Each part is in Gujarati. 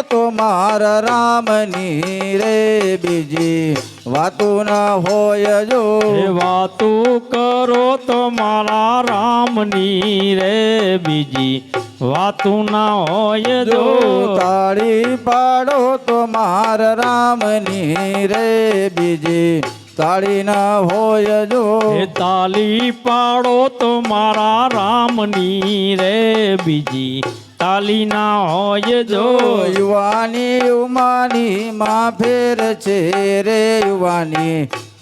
તો મારા રામની રે બીજી વાતું ન હોય જો એ વાતું કરો તો મારા રામની રે બીજી વાતું ના હોય જો જો તાળી પાડો તો મારા રામની રે બીજી તાળી ન હોય જો એ તાલી પાડો તો મારા રામની રે બીજી તાલી ના હોય જો યુવાની ઉમાની માં ફેર છે રે યુવાની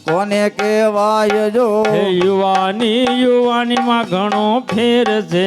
કોને કહેવાય જો હે યુવાનીમાં ઘણો ફેર છે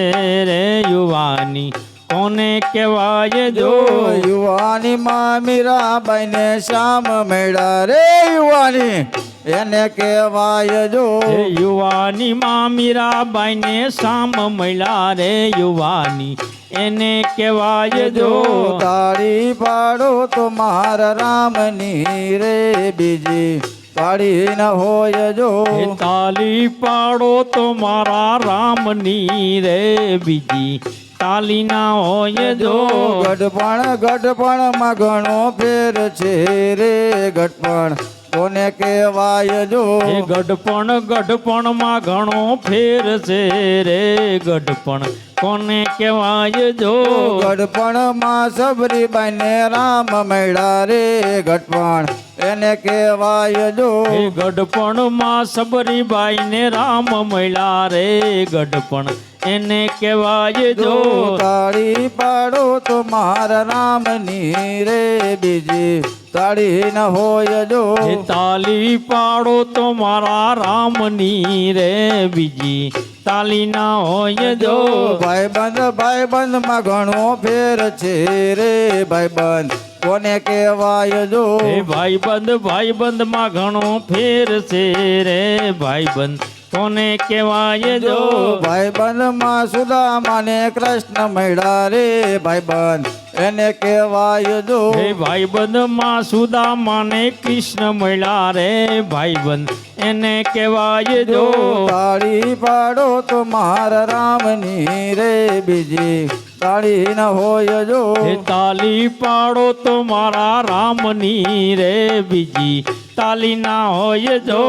રે યુવાની કોને કહેવાય જો યુવાની માં મીરાબાઈ ને શ્યામ મેળા રે યુવાની એને કહેવાય જો હે યુવાનીમાં મીરાબાઈ ને સામ મળ્યા રે યુવાની એને કહેવાય જો તાળી પાડો તો મારા રામની રે બીજી તાળી ન હોય જો હે તાલી પાડો તો મારા રામની રે બીજી તાલી ના હોય જો ગઢપણ માં ઘણો ફેર છે રે ગઢપણ કોને કહેવાય જો હે ગઢપણ માં ઘણો ફેર છે રે ગઢપણ કોને કહેવાય જો ગઢપણ માં સબરીબાઈ ને રામ મળ્યા રે ગઢપણ એને કહેવાય જો હે ગઢપણ માં સબરીબાઈ ને રામ મળ્યા રે ગઢપણ એને કહેવાય જો તાળી પાડો તો મારા રામની રે બીજી તાળી ન હોય જો હે તાલી પાડો તો મારા રામની રે બીજી તાલી ના હોય જો ભાઈબંધ માં ઘણો ફેર છે રે ભાઈબંધ કોને કહેવાય જો હે ભાઈબંધ માં ઘણો ફેર છે રે ભાઈબંધ કોને કહેવાય જો ભાઈબંધ માં સુદામા ને કૃષ્ણ મળ્યા રે ભાઈબંધ એને કહેવાય જો હે ભાઈબંધ માં સુદામા ને કૃષ્ણ મળ્યા રે ભાઈબંધ એને કહેવાય જો તાળી પાડો તો મારા રામની રે બીજી તાળી ન હોય જો હે તાલી પાડો તો મારા રામની રે બીજી તાલી ના હોય જો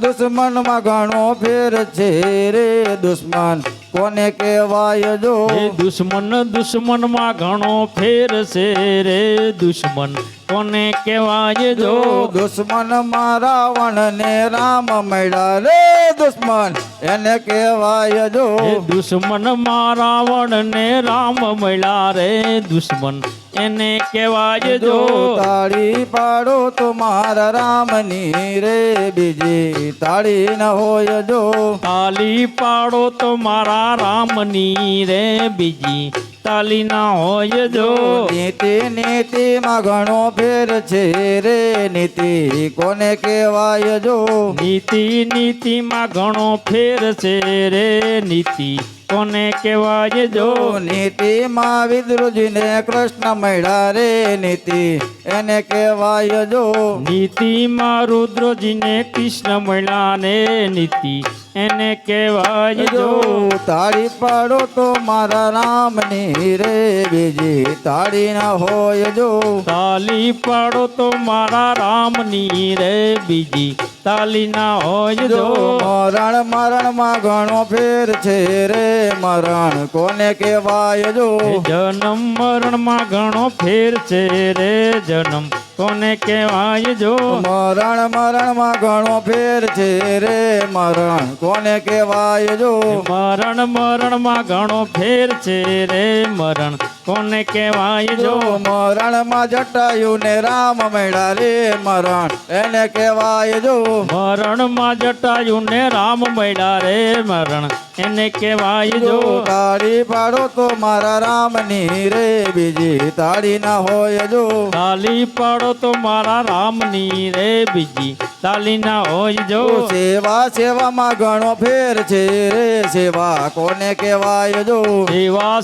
દુશ્મન માં ઘણો ફેર છે રે દુશ્મન કોને કહેવાય જો હે દુશ્મન માં ઘણો ફેર છે રે દુશ્મન કોને કહેવાય જો દુશ્મન માં રાવણ ને રામ મળ્યા રે દુશ્મન એને કહેવાય જો હે દુશ્મન માં રાવણ ને રામ મળ્યા રે દુશ્મન એને કહેવાય જો તાળી પાડો તો મારા રામની રે બીજી તાળી ન હોય જો તાલી પાડો તો મારા રામની રે બીજી તાલી ના હોય જો નીતિ માં ઘણો ફેર છે રે નીતિ કોને કહેવાય જો નીતિ માં ઘણો ફેર છે રે નીતિ કોને કહેવાય જો નીતિ માં વિદ્રુજી ને કૃષ્ણ મળ્યા રે નીતિ એને કહેવાય જો નીતિ માં રુદ્રજી ને કૃષ્ણ મળ્યા ને નીતિ એને કહેવાય જો તાળી પાડો તો મારા રામની રે બીજી તાળી ના હોય જો તાલી પાડો તો મારા રામની રે બીજી તાલી ના હોય જો મરણ માં ઘણો ફેર છે રે મરણ કોને કહેવાય જો જન્મ મરણ માં ઘણો ફેર છે રે જન્મ કોને કહેવાય જો મરણ માં ઘણો ફેર છે રે મરણ કોને કહેવાય જો મરણ માં ઘણો ફેર છે રે મરણ કોને કહેવાય જો મરણ માં જટાયુ ને રામ મળ્યા રે મરણ એને કહેવાય જો મરણ માં જટાયુ ને રામ મળ્યા રે મરણ એને કહેવાય જો તાળી પાડો તો મારા રામની રે બીજી તાળી ના હોય જો તાલી પાડો તો મારા રામની રે બીજી તાલી ના હોય જો સેવામાં ઘણો ફેર છે રે સેવા કોને કહેવાય જો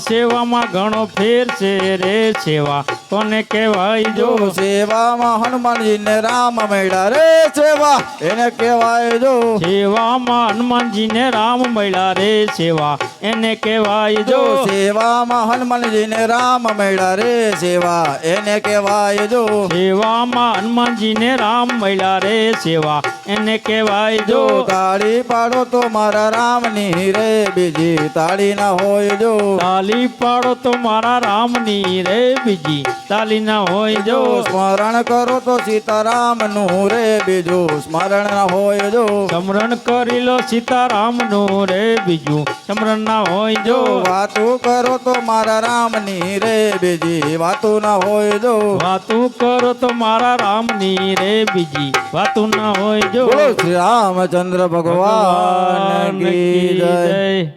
સેવામાં ઘણો ફેર છે રે સેવા કોને કહેવાય જો સેવામાં હનુમાનજી ને રામ મળ્યા રે સેવા એને કહેવાય જો સેવામાં હનુમાનજી ને રામ મળ્યા રે સેવા એને કહેવાય જો સેવામાં હનુમાનજીને રામ મળ્યા રે સેવા એને કહેવાય જો સેવામાં હનુમાનજીને રામ મળ્યા રે સેવા એને કહેવાય જો તાળી પાડો તો મારા રામની રે બીજી તાળી ના હોય જો તાલી પાડો તો મારા રામની રે બીજી તાલી ના હોય જો સ્મરણ કરો તો સીતારામનું રે બીજું સ્મરણ ના હોય જો સ્મરણ કરી લો સીતારામનું રે બીજું સ્મરણ ના હોય જો વાતું કરો તો મારા રામની રે બીજી વાતું ના હોય જો વાતું કરો તો મારા રામની રે બીજી વાતું ના હોય જો બોલો શ્રી રામચંદ્ર ભગવાન કી જય.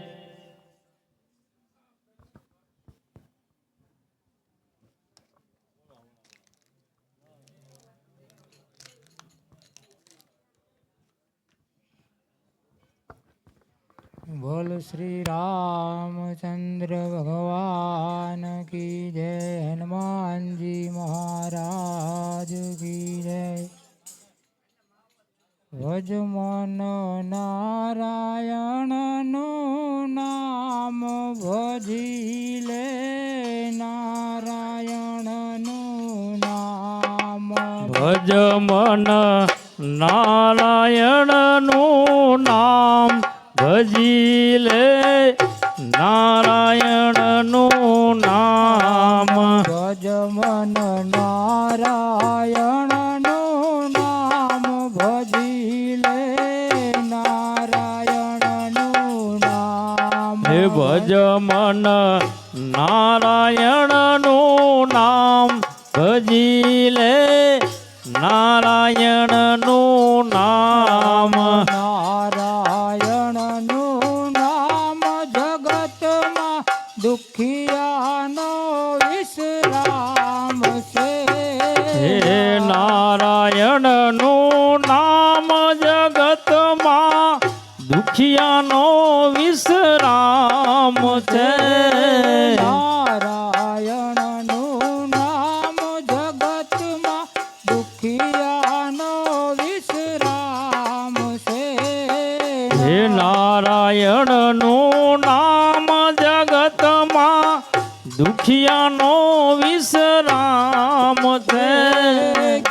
બોલ શ્રી રામચંદ્ર ભગવાન કી જય. હનુમાનજી મહારાજ કી જય. ભજમન નારાયણનું નામ ભજી લે નારાયણનું નામ ભજમન નારાયણનું નામ ભજી લે નારાયણનું નામ ભજમન નારાયણનું નામ ભજી લે નારાયણનું નામ હે ભજમન નારાયણનું નામ ભજી લે નારાયણનું નામ નારાયણનું નામ જગતમાં દુખિયાનો વિશ્રામ છે હે નારાયણનું નામ જગતમાં દુખિયાનો વિશ્રામ છે નારાયણનું નામ જગતમાં દુખિયાનો વિશ્રામ છે હે નારાયણનું નામ જગતમાં દુખિયાનો વિશ્રામ છે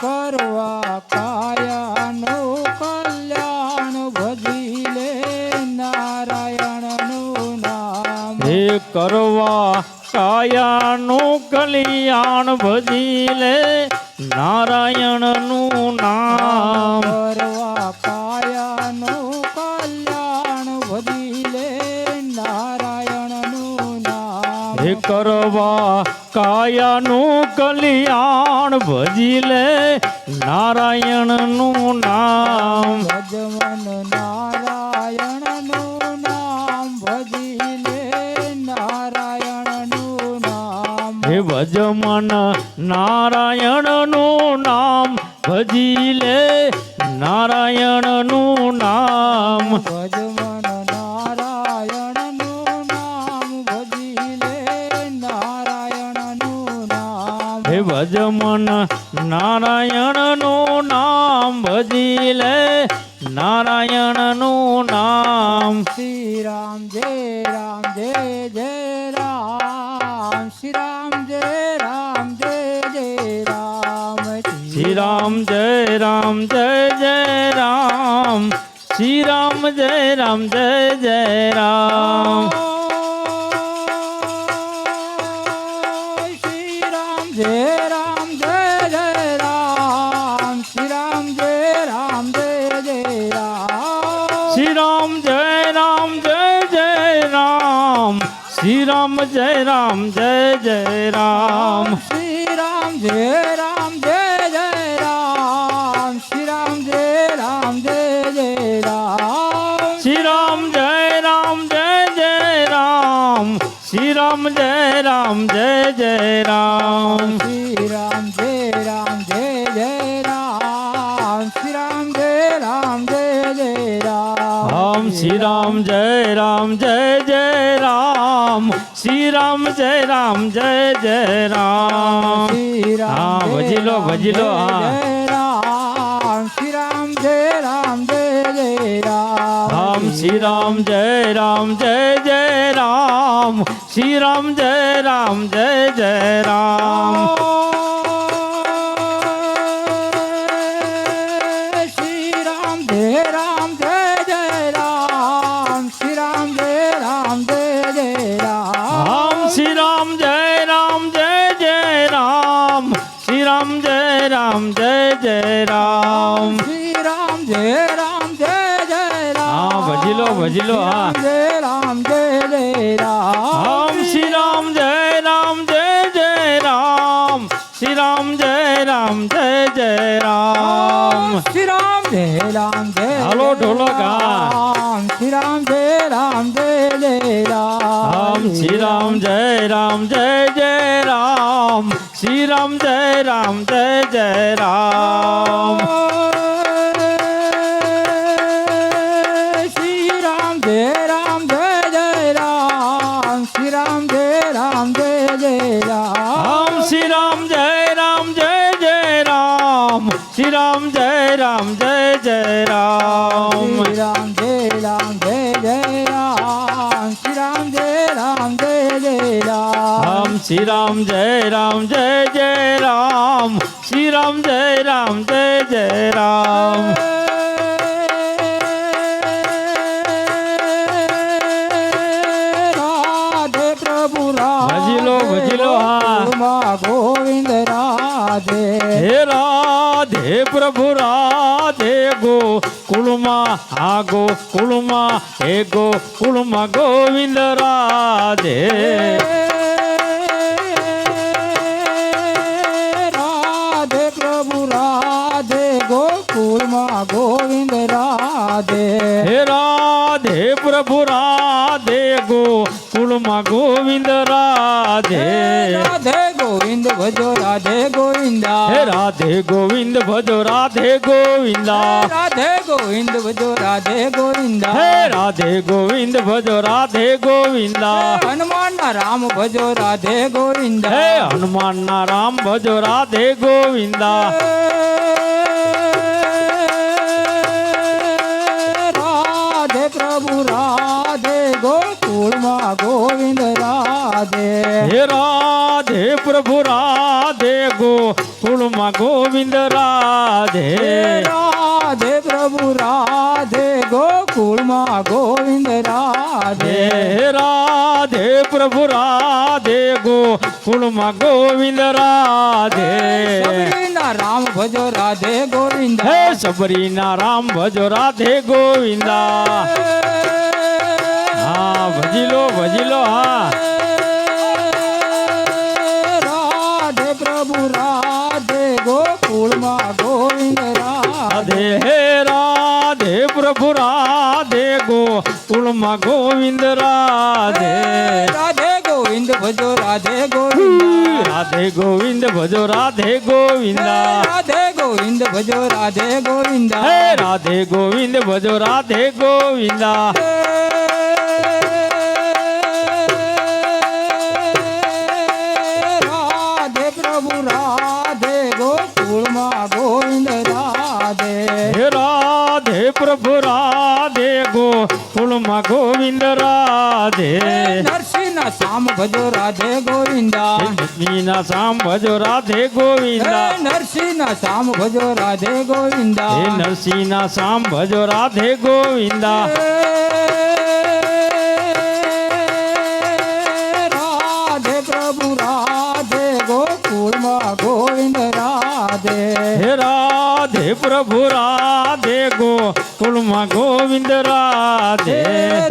કરવા કાયાનું કલ્યાણ ભજી લે નારાયણનું નામ હે કરવા કાયાનું કલ્યાણ ભજી લે નારાયણનું નામ કરવા કાયાનું કલ્યાણ ભજી લે નારાયણનું નામ હે કરવા કાયાનું કલ્યાણ ભજી લે નારાયણનું નામ ભજમન નારાયણનું નામ ભજી લે નારાયણનું નામ હે ભજમન નારાયણનું નામ ભજી લે નારાયણનું નામ ભજમન નારાયણનું નામ ભજી લે નારાયણનું નામ હે ભજમન નારાયણનું નામ ભજી લે નારાયણનું નામ શ્રી રામ જય જય રામ શ્રી રામ જય જય રામ શ્રી રામ જય જય રામ શ્રી રામ જય જય રામ શ્રી રામ જય જય રામ શ્રી રામ જય જય રામ શ્રી રામ જય જય રામ શ્રી રામ જય જય રામ શ્રી રામ જય જય રામ શ્રી રામ જય જય રામ શ્રી રામ જય જય રામ શ્રી રામ જય જય રામ શ્રી રામ જય જય રામ શ્રી રામ જય જય રામ શ્રી રામ જય જય રામ શ્રી રામ જય જય રામ શ્રી રામ હા ભજી લો હા રામ શ્રી રામ જય જય રામ શ્રી રામ જય રામ જય જય રામ શ્રી રામ જય રામ જય જય રામ શ્રી રામ જય રામ જય જય રામ શ્રી રામ જય રામ જય જય રામ શ્રી રામ જય રામ જય જય રામ શ્રી રામ જય રામ જય જય રામ શ્રી રામ જય રામ જય જય રામ હા ભજી લો હા જય રામ જય જય રામ શ્રી રામ જય રામ જય જય રામ શ્રી રામ જય રામ જય જય રામ શ્રી રામ જય રામ જય હાલો ઢોલક હા રામ શ્રી રામ જય રામ જય જય રામ શ્રી રામ જય રામ જય જય રામ શ્રી રામ જય રામ જય જય રામ શ્રી રામ જય રામ જય જય રામ શ્રી રામ જય રામ જય જય રામ શ્રી રામ જય રામ જય જય રામ શ્રી રામ જય રામ જય જય રામ શ્રી રામ જય રામ જય જય રામ શ્રી રામ જય રામ જય જય રામ શ્રી રામ જય રામ જય જય રામ શ્રી રામ જય રામ જય જય રામ રાધે પ્રભુ રાધે ભજી લો હા માં ગોવિંદ રાધે હે રાધે પ્રભુ રાધે ગો કુળમાં આ ગો કુળમાં હે ગો કુળમાં ગોવિંદ રાધે રાધે પ્રભુ રાધે ગોકુળમાં ગોવિંદ રાધે હે રાધે પ્રભુ રાધે ગો કુળમાં ગોવિંદ રાધે રાધે ગોવિંદ ભજો રાધે ગોવિંદા હે રાધે ગોવિંદ ભજો રાધે ગોવિંદા રાધે ગોવિંદ ભજો રાધે ગોવિંદા હે રાધે ગોવિંદ ભજો રાધે ગોવિંદા હનુમાન ના રામ ભજો રાધે ગોવિંદા હે હનુમાન ના રામ ભજો રાધે ગોવિંદા રાધે પ્રભુ રાધે ગોકુળમાં ગોવિંદ રાધે હે રાધે પ્રભુ રાધે ગો કુળમાં ગોવિંદ રાધે રાધે પ્રભુ રાધે ગોકુળમાં ગોવિંદ રાધે હે રાધે પ્રભુ રાધે ગો કુળમાં ગોવિંદ રાધે સબરીના રામ ભજો રાધે ગોવિંદા હે સબરીના રામ ભજો રાધે ગોવિંદા હા ભજી લો હા રાધે પ્રભુ રાધે ગોકુળમાં ગોવિંદ રાધે રાધે હે રાધે પ્રભુ રાધે ગો કુળમાં ગોવિંદ રાધે રાધે ગોવિંદ ભજો રાધે ગોવિંદા રાધે ગોવિંદ ભજો રાધે ગોવિંદા રાધે ગોવિંદ ભજો રાધે ગોવિંદા હે રાધે ગોવિંદ ભજો રાધે ગોવિંદા રાધે પ્રભુ રાધે ગોકુળમાં ગોવિંદ રાધે હે રાધે પ્રભુ રાધે ગો કુળમાં ગોવિંદ રાધે નરસિંહના શામ ભજો રાધે ગોવિંદા લક્ષ્મીના શામ ભજો રાધે ગોવિંદા નરસિંહના શામ ભજો રાધે ગોવિંદા હે નરસિંહના શામ ભજો રાધે ગોવિંદા રાધે પ્રભુ રાધે ગોકુળમાં ગોવિંદ રાધે હે રાધે પ્રભુ રાધે ગો કુળમાં ગોવિંદ રાધે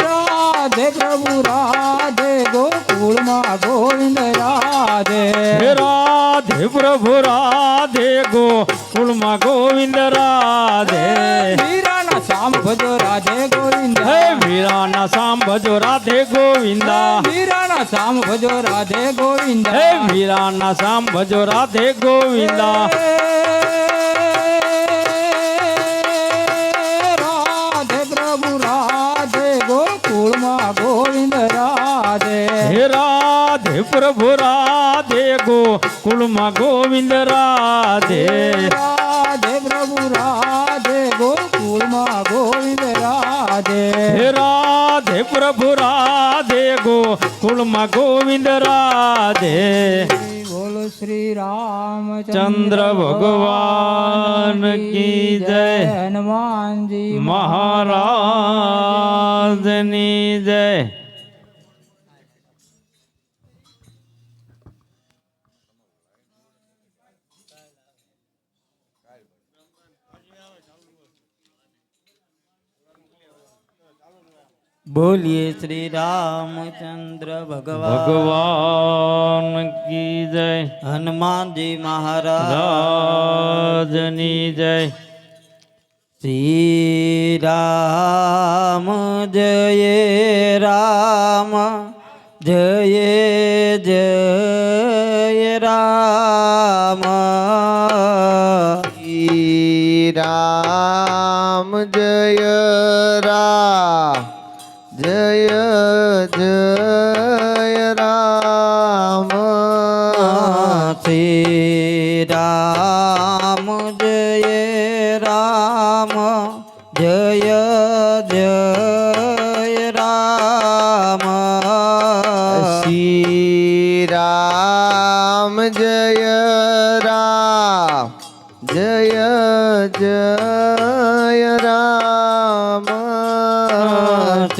રાધે પ્રભુ રાધે ગોકુળમાં ગોવિંદ રાધે હે રાધે પ્રભુ રાધે ગો કુળમાં ગોવિંદ રાધે વીરાના શામ ભજો રાધે ગોવિંદા હે વીરાના શામ ભજો રાધે ગોવિંદા વીરાના શામ ભજો રાધે ગોવિંદા હે વીરાના શામ ભજો રાધે ગોવિંદા રાધે પ્રભુ રાધે ગોકુળમાં ગોવિંદ રાધે હે રાધે પ્રભુ રાધે ગો કુળમાં ગોવિંદ રાધે રાધે પ્રભુ રાધે ગોકુળમાં ગોવિંદ રાધે હે રાધે પ્રભુ રાધે ગોકુળમાં ગોવિંદ રાધે બોલો શ્રી રામચંદ્ર ચંદ્ર ભગવાન કી જય હનુમાનજી મહારાજની જય બોલીએ શ્રી રામચંદ્ર ભગવાન ભગવાન કી જય હનુમાનજી મહારાજ રાજની જય શ્રી રામ જય રામ જય જય રામ શ્રી રામ જય રામ જય જય રામ શ્રી રામ જય રામ જય જય રામ શ્રી રામ જય રામ જય જય રામ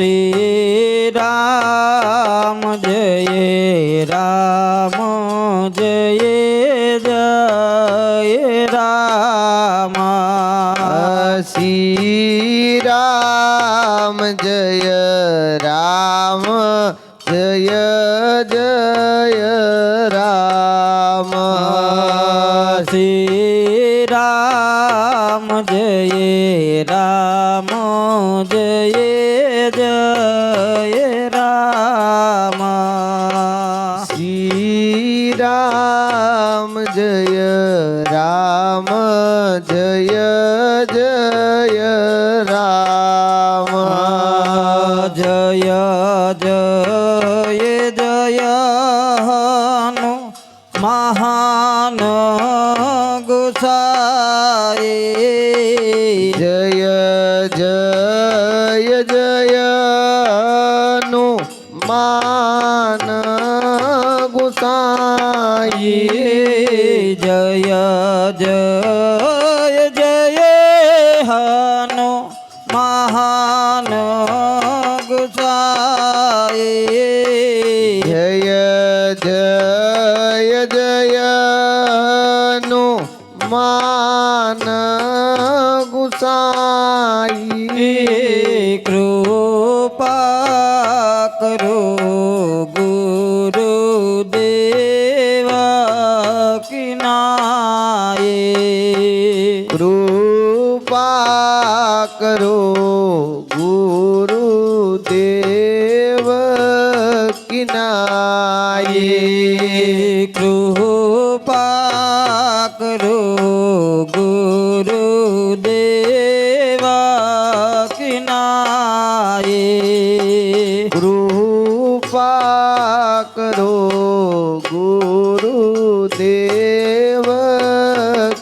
શ્રી રામ જય રામ જય જય રામ શ્રી રામ જય રામ જય જય રામ શ્રી રામ જય રામ જય જય રામ શ્રી રામ જય રામ જય જય રામ જય જય જય હનુ મહાન ગુસાઈ જય જય જય नु मान गुसाई જય જય જય હનુ મહાન ગુસાઈ जय जय जय नु मान गुसाई કૃપા કરો ગુરુદેવા કિનાય कृपा करो गुरुदेव किनाये કૃપા કરો ગુરુદેવા કિનાય कृपा करो गुरुदेव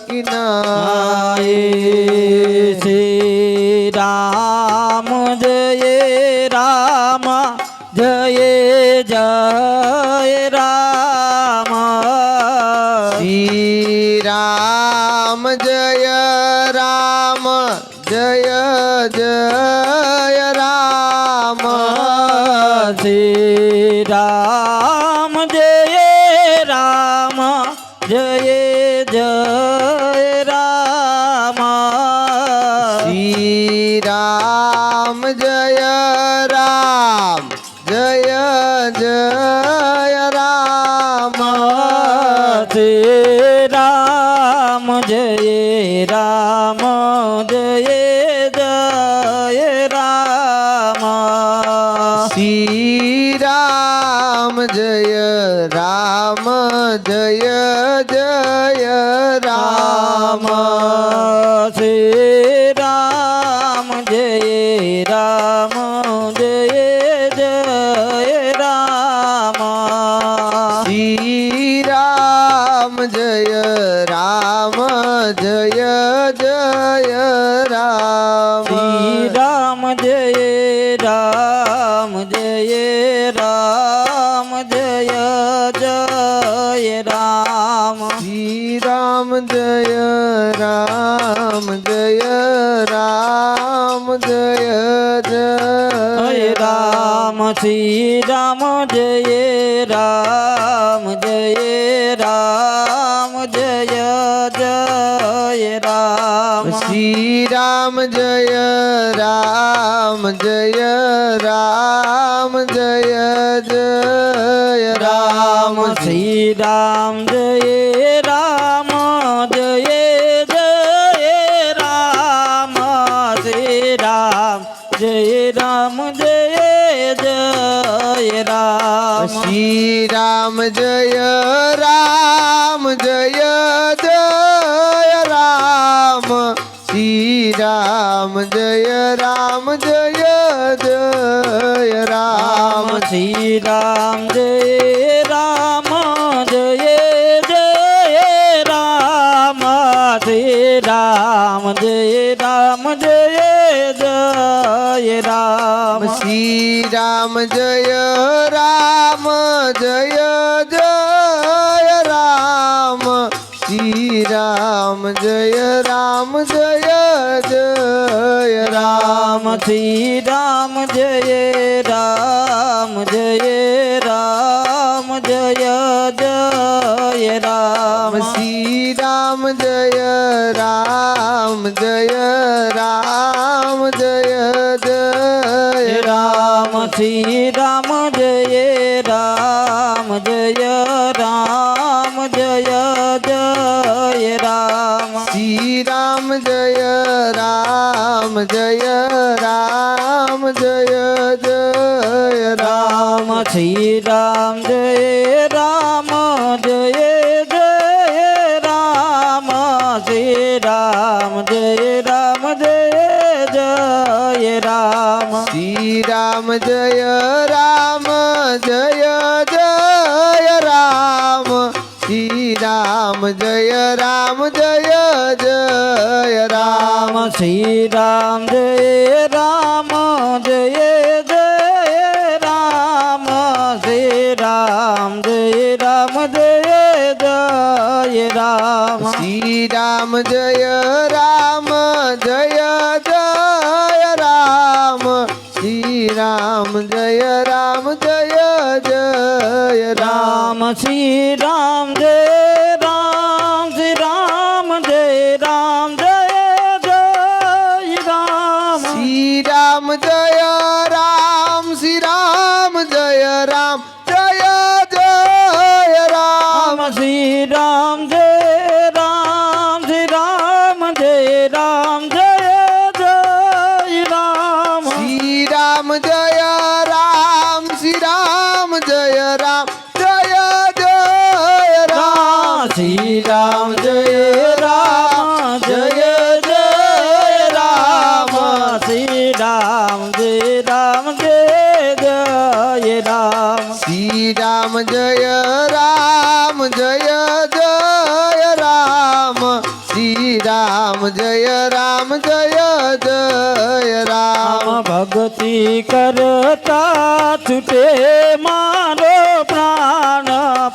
किनाये શ્રી રામ જય રામ જય જય રામ श्री राम जय राम जय जय राम શ્રી રામ જય રામ જય જય રામ श्री राम जय राम जय जय राम શ્રી રામ જય રામ જય જય રામ श्री राम जय राम जय जय राम શ્રી રામ જય રામ જય જય રામ श्री राम जय राम जय जय राम શ્રી રામ જય રામ જય રામ જય રામ જય હે જય રામ શ્રી રામ જય રામ જય રામ જય જય રામ શ્રી રામ જય રામ જય રામ જય જય રામ રામ શ્રી રામ જય રામ જય જય રામ શ્રી રામ જય રામ જય જય રામ શ્રી રામ જય રામ જય જય રામ શ્રી રામ જય રામ જય જય રામ શ્રી રામ જય રામ જય જય રામ શ્રી રામ જય રામ જય જય રામ શ્રી રામ જય રામ જય જય રામ શ્રી રામ જય રામ જય જય રામ શ્રી રામ જય રામ જય રામ જય જય રામ શ્રી રામ જય રામ જય રામ જય જય રામ શ્રી રામ જય રામ જય રામ જય જય રામ શ્રી રામ જય રામ જય રામ જય જય રામ રામ શ્રી રામ જય રામ જય જય રામ શ્રી રામ જય રામ જય જય રામ શ્રી રામ જય રામ જય જય રામ શ્રી રામ જય રામ જય જય રામ શ્રી રામ જય રામ જય જય રામ શ્રી રામ જય રામ જય જય રામ શ્રી રામ જય રામ જય જય રામ શ્રી રામ જય રામ જય જય રામ રામ શ્રી રામ જય રામ શ્રી રામ જય રામ જય જય રામ શ્રી રામ જય રામ શ્રી રામ જય રામ જય જય રામ રામ શ્રી રામ જય રામ શ્રી રામ જય રામ જય જય રામ શ્રી રામ જય રામ શ્રી રામ જય રામ જય જય રામ શ્રી રામ જય રામ જય જય રામ શ્રી રામ જય રામ જય જય રામ શ્રી રામ જય રામ જય જય રામ શ્રી રામ જય રામ જય જય રામ ભક્તિ કરતા છૂટે મારો પ્રાણ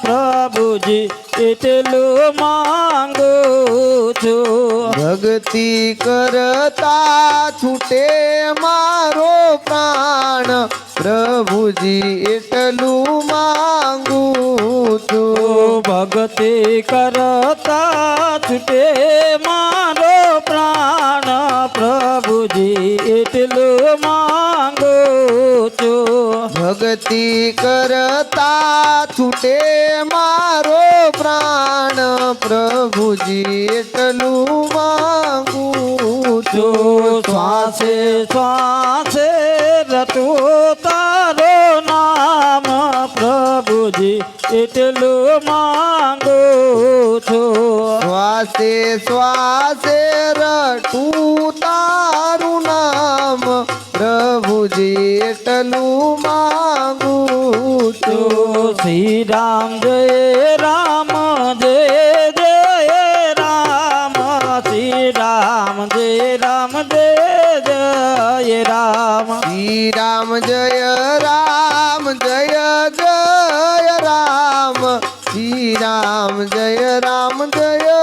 પ્રભુજી એટલું માંગુ છું ભક્તિ કરતા છૂટે મારો પ્રાણ પ્રભુજી એટલું માંગુ છું ભક્તિ કરતા છૂટે મારો પ્રાણ પ્રભુજી એટલું માંગુ છું ભક્તિ કરતા છૂટે મારો પ્રાણ પ્રભુજી એટલું માંગુ જો છું શ્વાસે શ્વાસે રટું તારો નામ પ્રભુજી એટલું માંગુ છું શ્વાસે શ્વાસે રટું તારું નામ પ્રભુજી એટલું માંગુ છું શ્રી રામ જય રામ જય જય રામ શ્રી રામ જય રામ જય જય રામ શ્રી રામ જય રામ જય જય રામ શ્રી રામ જય રામ જય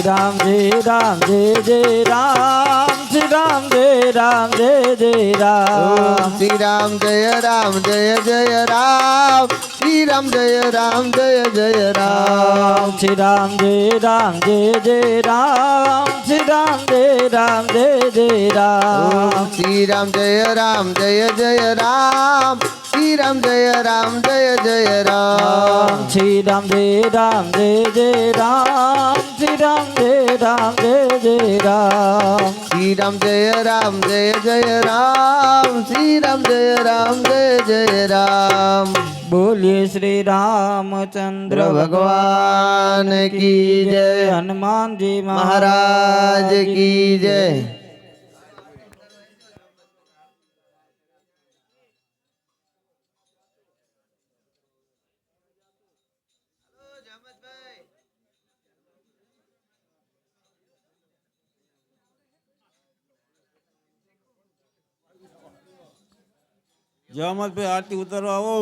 શ્રી રામ જય રામ જય જય રામ શ્રી રામ જય રામ જય જય રામ શ્રી રામ જય રામ જય જય રામ શ્રી રામ જય રામ જય જય રામ શ્રી રામ જય રામ જય જય રામ શ્રી રામ જય રામ જય જય રામ શ્રી રામ જય રામ જય જય રામ શ્રી રામ જય રામ જય જય રામ શ્રી રામ જય રામ જય જય રામ શ્રી રામ જય રામ જય જય રામ શ્રી રામ જય રામ જય જય રામ શ્રી રામ જય રામ જય જય રામ બોલીએ શ્રી રામચંદ્ર ભગવાન કી જય હનુમાનજી મહારાજ કી જય જહમતભાઈ આરતી ઉતારવા આવો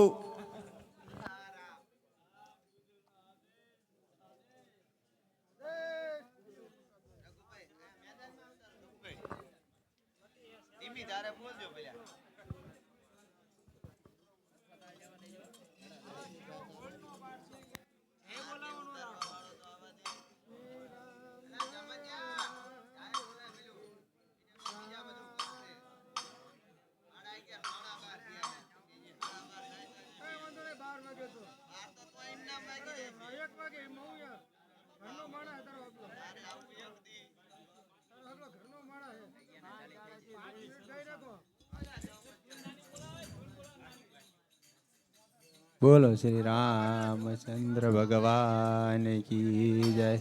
બોલો શ્રી રામચંદ્ર ભગવાન કી જય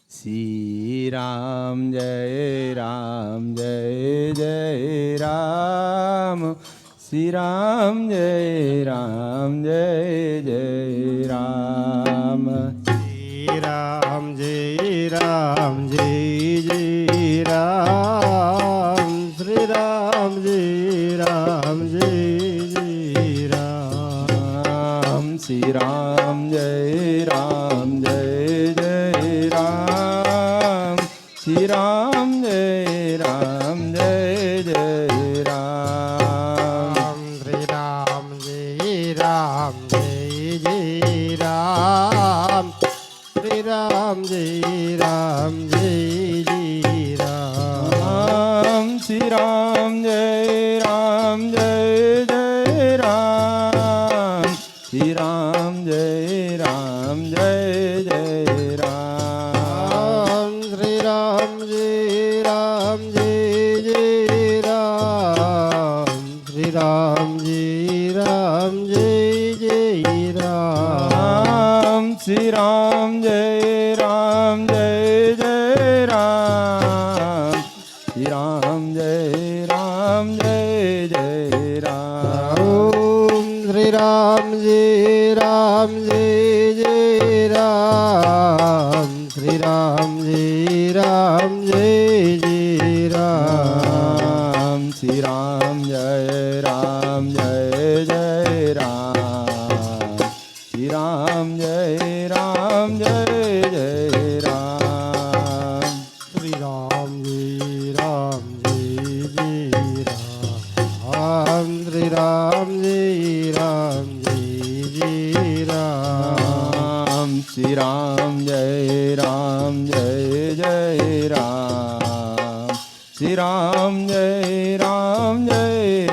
શ્રી રામ જય જય રામ શ્રી રામ જય જય રામ શ્રી રામ જય રામ જય રામ શ્રી રામ જય રામ જય રામ શ્રી રામ જય રામ શ્રી રામ જય જય રામ શ્રી રામ જય રામ જય રામ શ્રી રામ જય રામ જય રામ શ્રી રામ જય રામ શ્રી રામ જય જય રામ શ્રી રામ જય રામ જય રામ શ્રી રામ જય રામ જય રામ શ્રી રામ જય રામ જય રામ શ્રી રામ જય જય રામ ઓમ શ્રી રામ જય રામ જય રામ શ્રી રામ જય રામ જય રામ શ્રી રામ જય જય રામ શ્રી રામ જય જય રામ શ્રી રામ જય રામ જય રામ શ્રી રામ જય રામ જય રામ શ્રી રામ જય જય રામ શ્રી રામ જય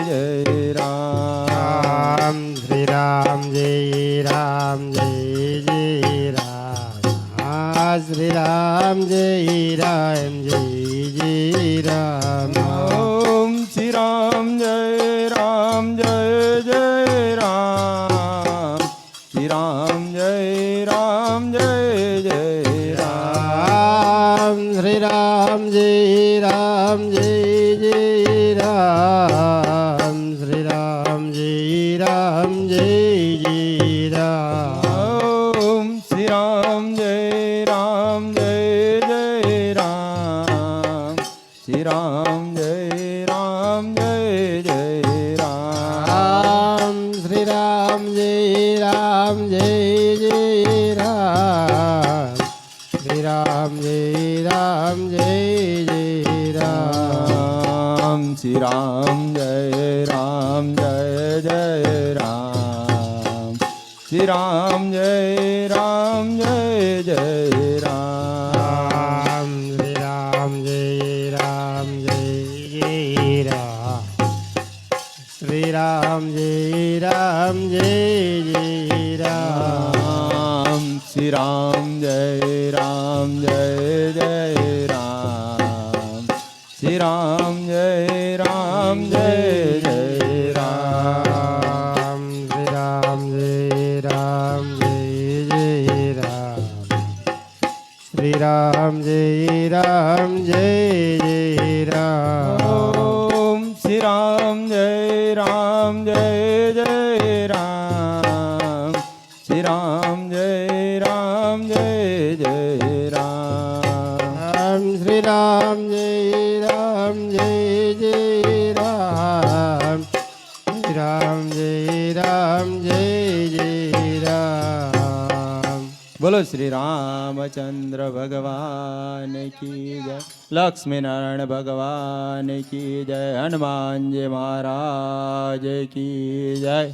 જય રામ શ્રી રામ જય રામ જય રામ શ્રી રામ જય રામ જય રામ ઓમ શ્રી રામ જય રામ શ્રી રામ જય જય રામ શ્રી રામ જય રામ જય રામ શ્રી રામ જય રામ જય રામ ઓમ શ્રી રામ જય રામ શ્રી રામ જય જય રામ શ્રી રામ જય રામ જય રામ શ્રી રામ જય રામ જય જય રામ શ્રી રામ જય રામ જય જય રામ શ્રી રામ જય રામ જય જય રામ શ્રી રામ જય રામ જય જય રામ શ્રી રામ જય રામ જય જય રામ શ્રી રામ જય રામ જય જય રામ શ્રી રામ જય રામ જય જય રામ શ્રી રામ જય રામ જય જય રામ શ્રી રામ જય રામ જય જય રામ ઓમ શ્રી રામ જય રામ જય જય રામ શ્રી રામ જય રામ જય જય રામ શ્રી રામ જય રામ જય જય રામ શ્રી રામ જય રામ જય જય રામ બોલો શ્રી રામચંદ્ર ભગવાન કી જય લક્ષ્મી નારાયણ ભગવાન કી જય હનુમાનજી મહારાજ કી જય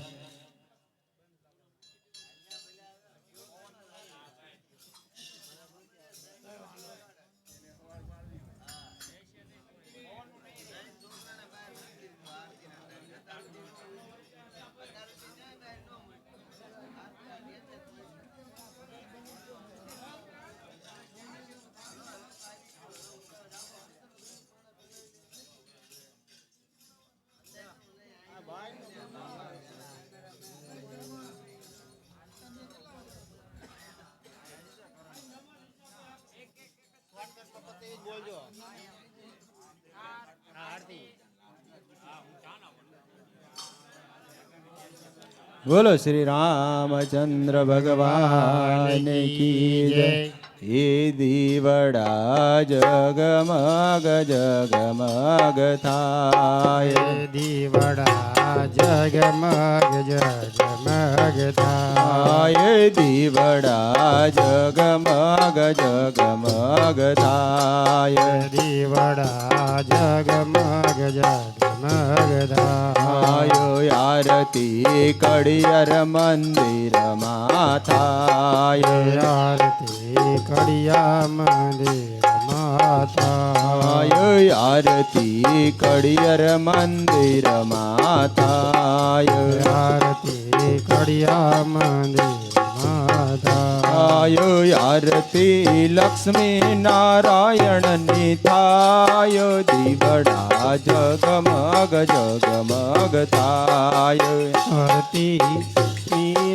બોલો શ્રી રામચંદ્ર ભગવાન કી જય હે દીવડા જગમગ જગમગ થાય દીવડા જગમગ જગમગ થાય દીવડા જગમગ જગમગ થાય દીવડા જગમગ જગમગ થાય આરતી કડિયર મંદિરમાં થાય આરતી કડિયા મંદિર માતા આરતી કડિયર મંદિરમાં થાય આરતી કડિયા મંદિર માતા આરતી લક્ષ્મી નારાયણની થાય દીવડા જગમગ જગમગ થાય આરતી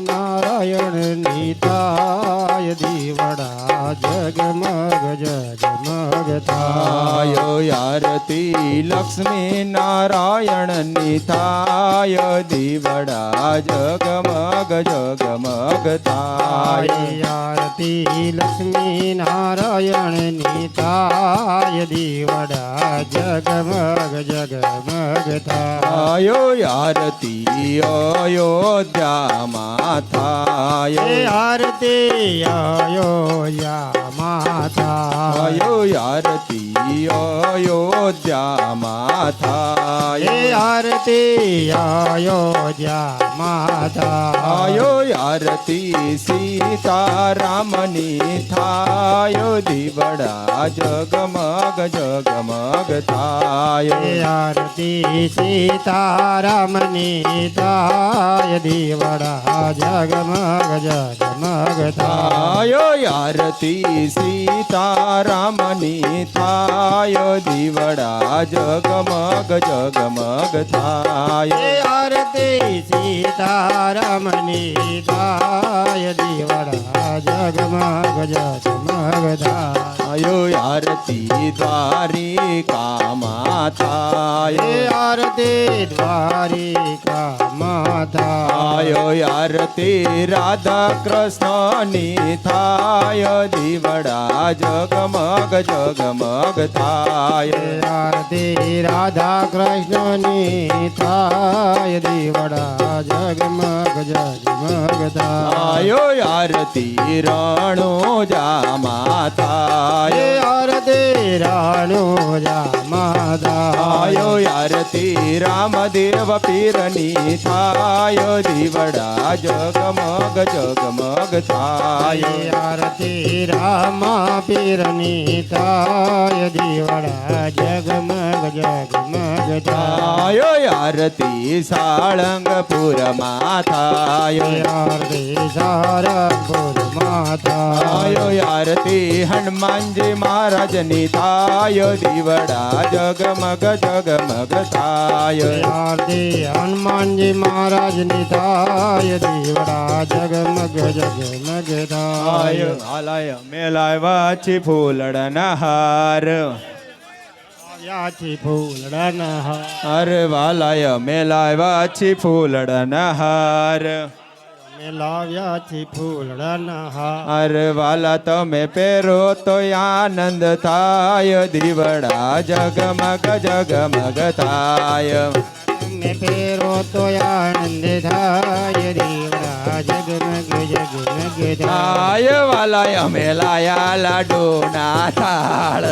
નારાયણ નીતાય દીવડા જગમગ જગમગ થાય આરતી લક્ષ્મી નારાયણની થાય દીવડા જગમગ જગમગ થાય આરતી લક્ષ્મી નારાયણ નીતાય દીવડા જગમગ જગમગ થાય આરતી અયોધ્યામાં થાય આરતી અયોધ્યામાં થાય આરતી અયોધ્યામાં થાય આરતી અયોધ્યામાં થાય આરતી સીતારામની થાય દીવડા જગમગ જગમગ થાય આરતી સીતારામની થાય દીવડા જગમગ જગમગ થાય આરતી સીતારામની થાય દીવડા જગમગ જગમગ થાય આરતી સીતારામની થાય દીવડા જગમગ જગમગ થાય આરતી દ્વારિકામાં થાય આરતી દ્વારિકામાં થાય આરતી રાધા કૃષ્ણની થાય દીવડા જગમગ જગમગ થાય આરતી રાધા કૃષ્ણ કૃષ્ણની થાય દીવડા જગમગ જગમગ થાય આયો આરતી રણો જામા થાય આરતી રાણો જામા થાય આયો આરતી રામદેવ પીરની થાય દીવડા જગમગ જગમગ થાય આરતી રામા પીરની થાય દીવડા જગમગ જગમગ થાય આયો આરતી સાળંગપુરમાં થાય આરતી સારંગપુર માતા આયો આરતી હનુમાનજી મહારાજની થાય દીવડા જગમગ જગમગ થાય આરતી હનુમાનજી મહારાજની થાય દીવડા જગમગ જગમગ થાય આયો હાલાય મેલાવ્યા છે ફૂલડના હાર આવ્યાથી ફૂલડાના હાર અરે વાલાય મેલાવ્યા છે ફૂલડના હાર અમે લાવ્યાથી ફૂલડાના હાર અરે વાલા તમે પહેરો તો આનંદ થાય દીવડા જગમગ જગમગ થાય અમે પહેરો તો આનંદ થાય દીવડા જગમગ જગમગ થાય આય વાલાય મેલાયા લાડુ ના થાળ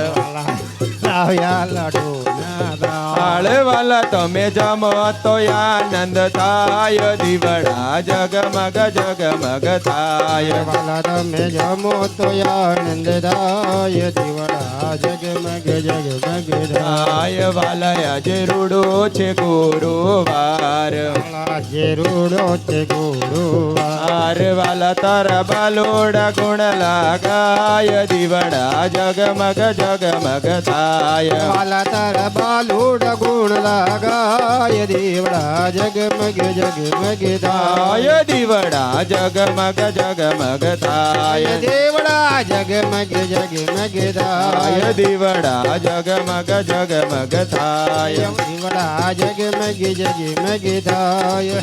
લાવ્યા લાડુ ના થાળ વાલા તમે જમો તો આનંદ થાય દીવડા જગમગ જગમગ થાય વાલા તમે જમો તો આનંદ થાય દીવડા જગમગ જગમગ થાય આય વાલાય આજે રૂડો છે ગુરુવાર જે રૂડો છે ગુરુવાર આર વાલા તારા બાલોડા ગુણ લાગાય દીવડા જગમગ જગમગ થાય વાલા તારા બાલુડ ગુણ લાગાય દીવડા જગમગ જગમગ થાય આય દીવડા જગમગ જગમગ થાય દેવડા જગમગ જગમગ થાય આય દીવડા જગમગ જગમગ થાય દીવડા જગમગ જગમગ થાય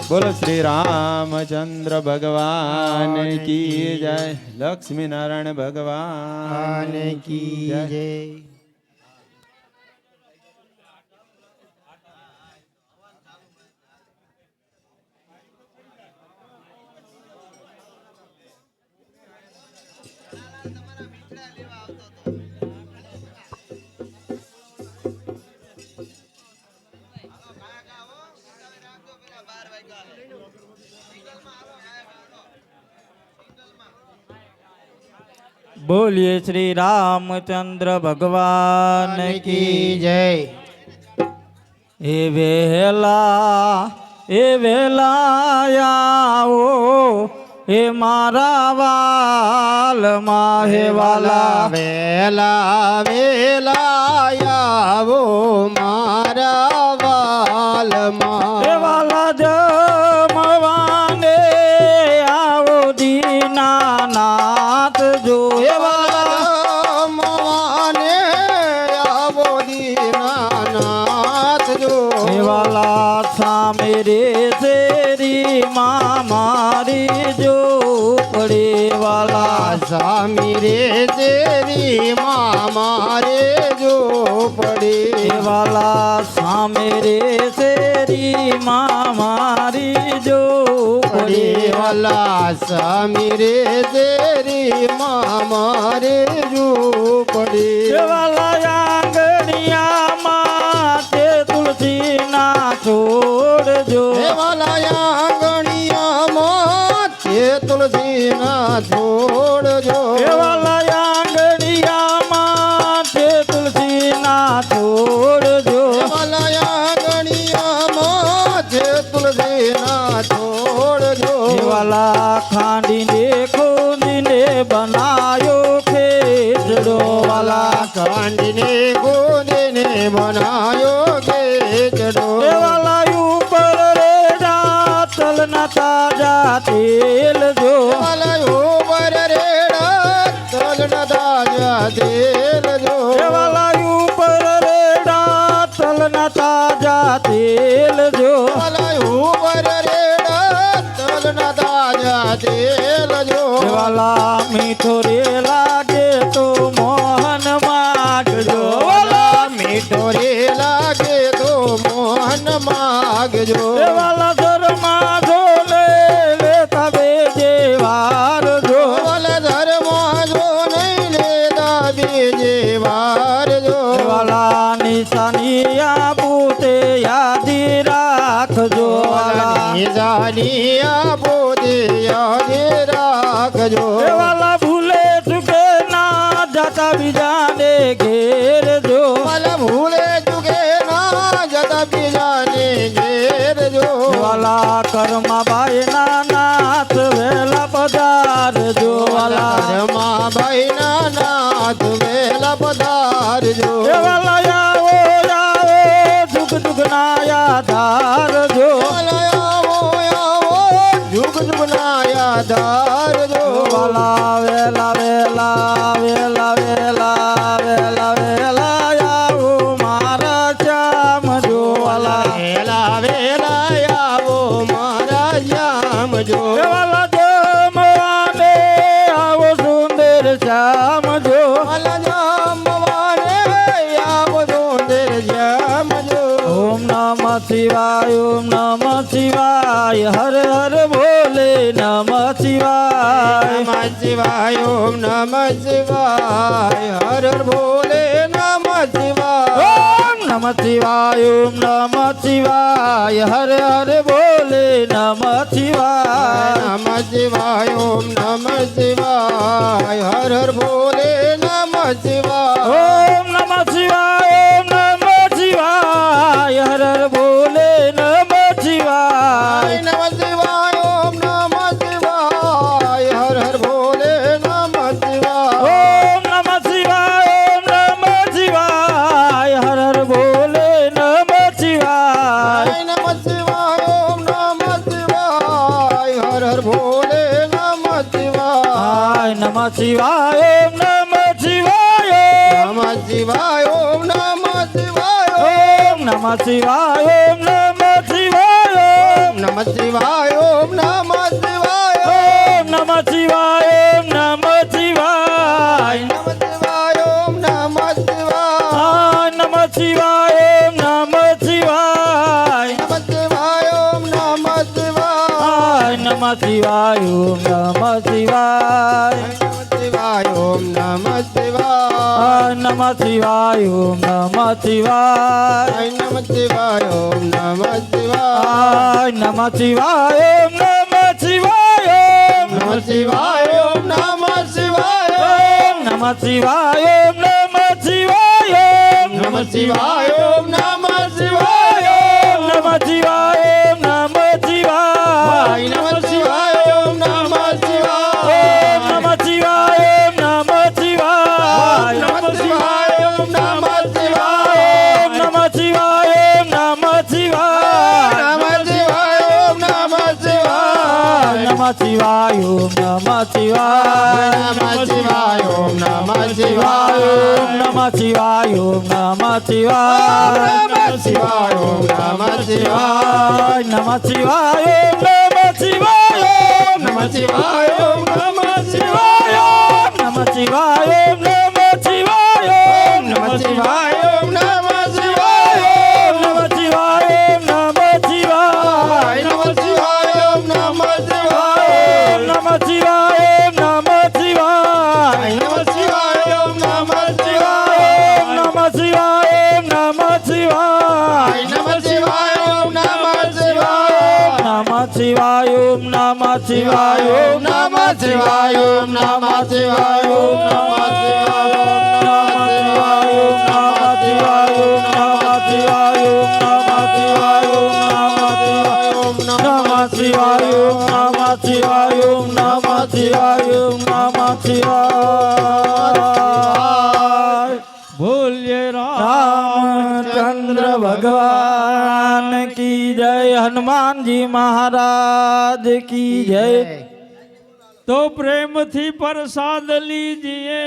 બોલો શ્રી રામચંદ્ર ભગવાન કી જય લક્ષ્મી નારાયણ ભગવાન આને કી જય બોલીએ શ્રી રામચંદ્ર ભગવાન કી કી જય એ વેલા આવો એ મારા વાલ માહે વાલા વેલા વેલા આવો મારા વાલમાં એ વાલા જમવાને આવો દીનાનાથ જો એ વાલા મોને આવો દીનાનાથ જો એ વાલા સામે રે શેરી મારી જો પડે વાલા સ્વામી રે તેરી મારે જો પડી એ વાલા સામે રે શેરી મારી જો પડે પડી વાલા સ્વામી રે તેરી મારે જો પડી એ વાલા આંગણિયામાં તે તુલસીના છોડજો હે વાલા આંગણિયામાં તે તુલસીના છોડજો એ વાલા આંગણિયામાં તે તુલસીના છોડજો હે વાલા આંગણિયામાં તે તુલસીના છોડજો એ વાલા ખાંડીને ખોંદીને બનાયો ખેતડો વાલા કાંડીને ગોદીને બનાયો ખેચડો એ વાલા ઉપર રેડા તલના તાજા તેલ જો વાલાયો બર રેડા તલના તાજા તેલ જો એ વાલા ઉપર રેડા તલના તાજા તેલ જો વાલાયો બર રેડા તલના તાજા તેલ જો એ વાલા મીઠો રે લાગે તો મોહન માગજો વાલા મીઠો રે લાગે તો મન માગજો એ વાલા ધર્મા ઝોલે લેતા બેજે વાર જો વાલા ધર્મ જો નહીં લેતા બીજે વાર જો વાલા નિશાની આપું તે યાદી રાખજો વાલા નિશાની આપો તે યાદ રાખજો એ વાલા ભૂલે ચૂકે ના જાતા બીજાને ઘેર જો વાલા ભૂલે ચૂકે ના જતા બીજાને ઘેર જો વાલા કર્મા બાઈ ના નાથ વેલા પધાર જો વાલા ઘરમાં ભાઈ ના નાથ વેલા પધારજો એ વાલા આવો આવો જુગ જુગ ના યાદાર જો જુગ જુગ ના યાદારજો વાલા વેલા વેલા વેલા વેલા વેલા વેલા આવો મારા શ્યામ જો વાલા વેલા વેલા આવો મારા શ્યામ જો એ વાલા જમવાને આવો સુંદર શ્યામ જો વાલા જમવાને આવો સુંદર શ્યામ જો ઓમ નમઃ શિવાય ઓમ નમઃ શિવાય હર હર બોલે નમઃ શિવાય નમઃ શિવાય ઓમ નમઃ શિવાય હર હર ભોલે નમઃ શિવાય ઓમ નમઃ શિવાય ઓમ નમઃ શિવાય હર હર બોલે નમઃ શિવાય નમઃ શિવાય ઓમ નમઃ શિવાય હર હર ભોલે નમઃ શિવાય ઓમ નમઃ શિવાય ઓમ નમઃ શિવાય હર હર બોલે નમઃ શિવાય નમઃ શિવાય ઓમ નમઃ શિવાય હર હર ભોલે નમઃ શિવાય ઓમ નમઃ શિવાય ઓમ નમઃ શિવાય હર હર બોલે નમઃ શિવાય નમઃ શિવાય ઓમ નમઃ શિવાય હર હર ભોલે નમઃ શિવાય નમઃ શિવાય ઓમ નમઃ શિવાય નમઃ શિવાય ઓમ નમઃ શિવાય ઓમ નમઃ શિવાય ઓમ નમઃ શિવાય નમઃ શિવાય ઓમ નમઃ શિવાય ઓમ નમઃ શિવાય ઓમ નમઃ શિવાય નમઃ શિવાય ઓમ નમઃ શિવાય નમઃ શિવાય ઓમ નમઃ શિવાય નમઃ શિવાય ઓમ નમઃ શિવાય નમઃ શિવાય ઓમ નમઃ શિવાય શિવાય ઓમ નમઃ શિવાય નમઃ શિવાય ઓમ નમઃ શિવાય નમઃ શિવાય ઓમ નમઃ શિવાય નમઃ શિવાય ઓમ નમઃ શિવાય નમઃ શિવાય ઓમ નમઃ શિવાય નમઃ શિવાય ઓમ નમઃ શિવાય નમઃ શિવાય ઓમ નમઃ શિવાય નમઃ શિવાય ઓમ નમઃ શિવાય નમઃ શિવાય ઓમ નમઃ શિવાય નમઃ શિવાય ઓમ નમઃ શિવાય નમઃ શિવાય ઓમ નમઃ શિવાય નમઃ શિવાય ઓમ નમઃ શિવાય નમઃ શિવાય ઓમ નમઃ શિવાય નમઃ શિવાય ઓમ નમઃ શિવાય નમઃ શિવાય ઓમ નમઃ શિવાય ઓમ નમઃ શિવાય ઓમ નમઃ શિવાય નમઃ શિવાય ઓમ નમઃ શિવાય નમઃ શિવાય ઓમ નમઃ શિવાય નમઃ શિવાય ઓમ નમઃ શિવાય નમઃ શિવાય ઓમ નમઃ શિવાય નમઃ શિવાય ઓમ નમઃ શિવાય નમઃ શિવાય ઓમ નમઃ શિવાય નમઃ શિવાય ઓમ નમઃ શિવાય નમઃ શિવાય ઓમ નમઃ શિવાય નમઃ શિવાય ઓમ નમઃ શિવાય નમઃ શિવાય ઓમ નમઃ શિવાય નમઃ શિવાય ઓમ નમઃ શિવાય નમઃ શિવાય ઓમ નમઃ શિવાય ઓમ નમઃ શિવાય નમઃ શિવાય ઓમ નમઃ શિવાય ઓમ નમઃ શિવાય ઓમ નમઃ શિવાય બોલ્યે રામચંદ્ર ભગવાન કી જય હનુમાનજી મહારાજ કી જય તો પ્રેમથી પ્રસાદ લીજીએ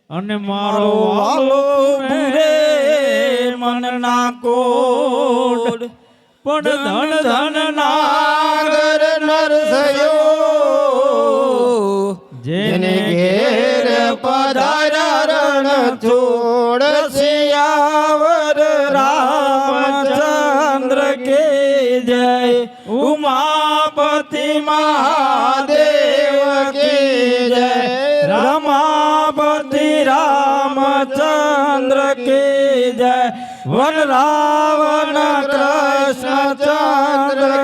અને મારો વાલો વાલો પૂરે મનના કોડ પણ ધન ધન નાગર નરસયો જેને જેને ઘેર પધાર્યા રણ છોડ સિયાવર મહાદેવ કી જય રમાપતિ રામચંદ્ર કી જય વન રાવણ કૃષ્ણચંદ્ર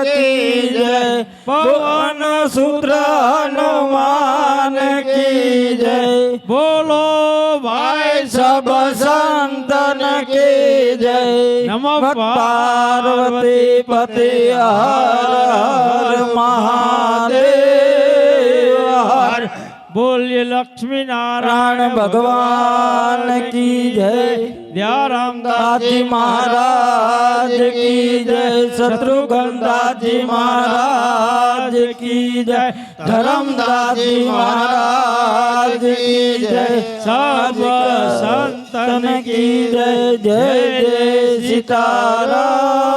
કી જય પવન સુત્ર હનુમાન કી જય બોલો ભાઈ સબ સંતન કી જય નમઃ પાર્વતી પતિ હર હર મહાદેવ હર બોલ્ય લક્ષ્મી નારાયણ ભગવાન કી જય દયારામ દાસજી મહારાજ કી જય શત્રુઘ્નદાસજી મહારાજ કી જય ધરમદાસજી મહારાજ કી જય સબ સંતન કી જય જય જય સીતારામ